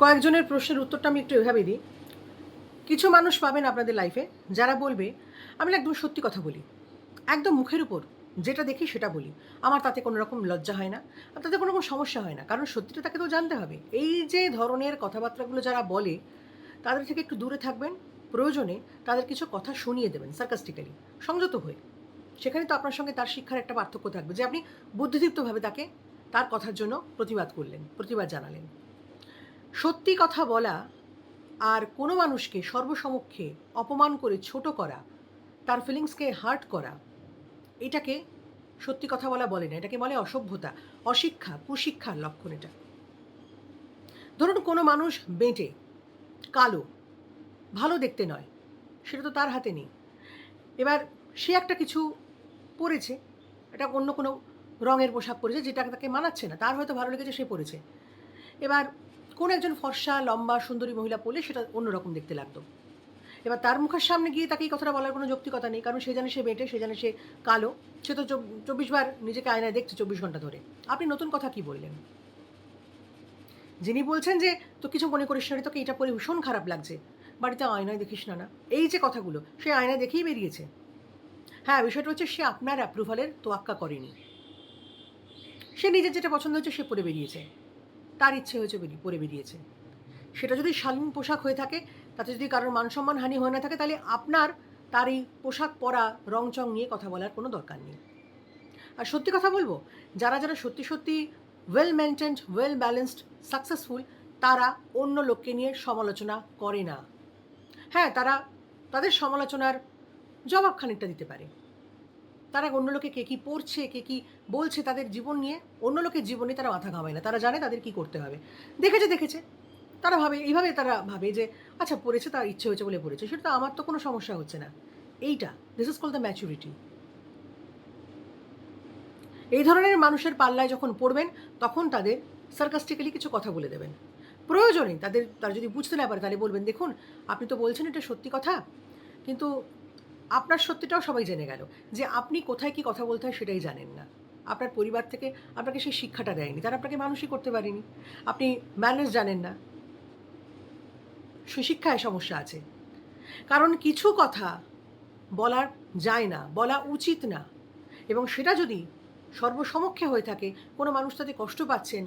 কয়েকজনের প্রশ্নের উত্তরটা আমি একটু এভাবে দিই। কিছু মানুষ পাবেন আপনাদের লাইফে যারা বলবে, "আমি না একদম সত্যি কথা বলি। একদম মুখের উপর যেটা দেখি সেটা বলি। আমার তাতে কোনো রকম লজ্জা হয় না। আর তাতে কোনো রকম সমস্যা হয় না। কারণ সত্যিটা তাকে তো জানতে হবে।" এই যে ধরনের কথাবার্তাগুলো যারা বলে, তাদের থেকে একটু দূরে থাকবেন। প্রয়োজনে তাদের কিছু কথা শুনিয়ে দেবেন sarcastically, সংযত হয়ে। সেখানে তো আপনার সঙ্গে তার শিক্ষার একটা পার্থক্য থাকবে যে আপনি বুদ্ধিদীপ্তভাবে তাকে তার কথার জন্য প্রতিবাদ করলেন, প্রতিবাদ জানালেন। সত্যি কথা বলা আর কোনো মানুষকে সর্বসমক্ষে অপমান করে ছোট করা, তার ফিলিংসকে হার্ট করা, এটাকে সত্যি কথা বলা বলে না। এটাকে বলে অসভ্যতা, অশিক্ষা, কুশিক্ষার লক্ষণ এটা। ধরুন কোনো মানুষ বেঁটে, কালো, ভালো দেখতে নয়, সেটা তো তার হাতে নেই। এবার সে একটা কিছু পড়েছে, এটা অন্য কোনো রঙের পোশাক পরেছে যেটা তাকে মানাচ্ছে না। তার হয়তো ভালো লেগেছে, সে পড়েছে। এবার কোনো একজন ফর্সা, লম্বা, সুন্দরী মহিলা পড়লে সেটা অন্যরকম দেখতে লাগতো। এবার তার মুখের সামনে গিয়ে তাকে এই কথাটা বলার কোনো যৌক্তিকতা নেই। কারণ সে জানে সে বেঁটে, সে জানে সে কালো। সে তো ২৪ বার নিজেকে আয়নায় দেখছে ২৪ ঘন্টা ধরে। আপনি নতুন কথা কি বললেন? যিনি বলছেন যে, "তো কিছু মনে করিস না রে, তোকে এটা পরে ভীষণ খারাপ লাগছে। বাড়িতে আয়নায় দেখিস না, না।" এই যে কথাগুলো, সে আয়নায় দেখেই বেরিয়েছে। হ্যাঁ, বিষয়টা হচ্ছে সে আপনার অ্যাপ্রুভালের তোয়াক্কা করেনি। সে নিজের যেটা পছন্দ হয়েছে সে পরে বেরিয়েছে। তার ইচ্ছে হয়েছে পরে বেরিয়েছে। সেটা যদি শালীন পোশাক হয়ে থাকে, তাতে যদি কারোর মান-সম্মান হানি হয়ে না থাকে, তাহলে আপনার তার এই পোশাক পরা, রং-চং নিয়ে কথা বলার কোনো দরকার নেই। আর সত্যি কথা বলব, যারা সত্যি, সত্যি well maintained, well balanced, successful, তারা অন্য লোককে নিয়ে সমালোচনা করে না। হ্যাঁ, তারা তাদের সমালোচনার জবাব খানিকটা দিতে পারে। তারা অন্য লোকে কে কী পড়ছে, কে কী বলছে তাদের জীবন নিয়ে, অন্য লোকের জীবনে তারা মাথা ঘামায় না। তারা জানে তাদের কী করতে হবে। দেখেছে। তারা ভাবে এইভাবে তারা ভাবে যে, আচ্ছা পড়েছে, তার ইচ্ছে হয়েছে বলে পড়েছে। সেটা তো আমার তো কোনো সমস্যা হচ্ছে না। এইটা, this is called the maturity. এই ধরনের মানুষের পাল্লায় যখন পড়বেন, তখন তাদের সার্কাস্টিক্যালি কিছু কথা বলে দেবেন। প্রয়োজনে তারা যদি বুঝতে না পারে, তাহলে বলবেন, "দেখুন, আপনি তো বলছেন এটা সত্যি কথা। কিন্তু আপনার সত্যিটাও সবাই জেনে গেল যে আপনি কোথায় কী কথা বলতে হয় সেটাই জানেন না। আপনার পরিবার থেকে আপনাকে সেই শিক্ষাটা দেয়নি। তারা আপনাকে মানুষই করতে পারেনি। আপনি ম্যানার্স জানেন না। সুশিক্ষায় সমস্যা আছে।" কারণ কিছু কথা বলা যায় না, বলা উচিত না, এবং সেটা যদি সর্বসমক্ষে হয়ে থাকে, কোনো মানুষ তাতে কষ্ট পাচ্ছেন,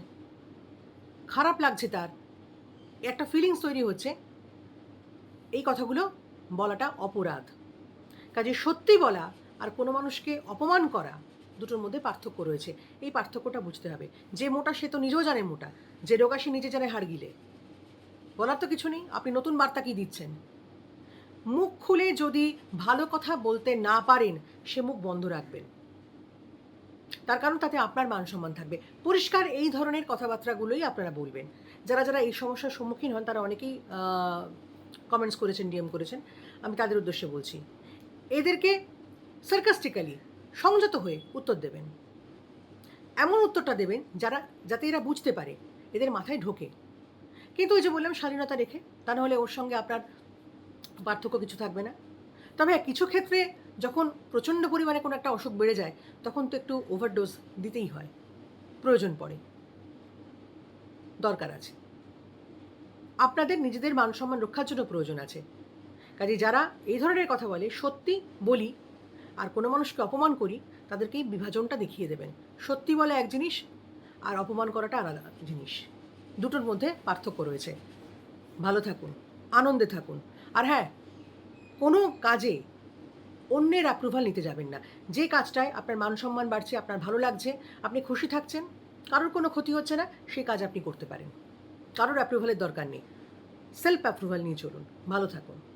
খারাপ লাগছে তার, একটা ফিলিংস তৈরি হচ্ছে, এই কথাগুলো বলাটা অপরাধ। কাজেই সত্যি বলা আর কোনো মানুষকে অপমান করা, দুটোর মধ্যে পার্থক্য রয়েছে। এই পার্থক্যটা বুঝতে হবে। যে মোটা সে তো নিজেও জানে মোটা, যে রোগা সে নিজে জানে হাড় গিলে। বলার তো কিছু নেই, আপনি নতুন বার্তা কি দিচ্ছেন? মুখ খুলে যদি ভালো কথা বলতে না পারেন, সে মুখ বন্ধ রাখবেন। তার কারণ তাতে আপনার মান-সম্মান থাকবে। পরিষ্কার এই ধরনের কথাবার্তাগুলোই আপনারা বলবেন। যারা এই সমস্যার সম্মুখীন হন, তারা অনেকেই কমেন্টস করেছেন, ডিএম করেছেন। আমি তাদের উদ্দেশ্যে বলছি। এদেরকে sarcastically, সংযত হয়ে উত্তর দেবেন। এমন উত্তরটা দেবেন যাতে এরা বুঝতে পারে, এদের মাথায় ঢোকে। কিন্তু ওই যে বললাম, শালীনতা রেখে, তা নাহলে ওর সঙ্গে আপনার পার্থক্য কিছু থাকবে না। তবে হ্যাঁ, কিছু ক্ষেত্রে যখন প্রচণ্ড পরিমাণে কোনো একটা অসুখ বেড়ে যায়, তখন তো একটু ওভারডোজ দিতেই হয়। প্রয়োজন পড়ে, দরকার আছে। আপনাদের নিজেদের মান-সম্মান রক্ষার জন্য প্রয়োজন আছে। কাজেই যারা এই ধরনের কথা বলে, সত্যি বলি আর কোনো মানুষকে অপমান করি, তাদেরকে এই বিভাজনটা দেখিয়ে দেবেন। সত্যি বলা এক জিনিস আর অপমান করাটা আলাদা জিনিস। দুটোর মধ্যে পার্থক্য রয়েছে। ভালো থাকুন, আনন্দে থাকুন। আর হ্যাঁ, কোনো কাজে অন্যের অ্যাপ্রুভাল নিতে যাবেন না। যে কাজটায় আপনার মান-সম্মান বাড়ছে, আপনার ভালো লাগছে, আপনি খুশি থাকছেন, কারোর কোনো ক্ষতি হচ্ছে না, সেই কাজ আপনি করতে পারেন। কারোর অ্যাপ্রুভালের দরকার নেই। সেলফ অ্যাপ্রুভাল নিয়ে চলুন। ভালো থাকুন।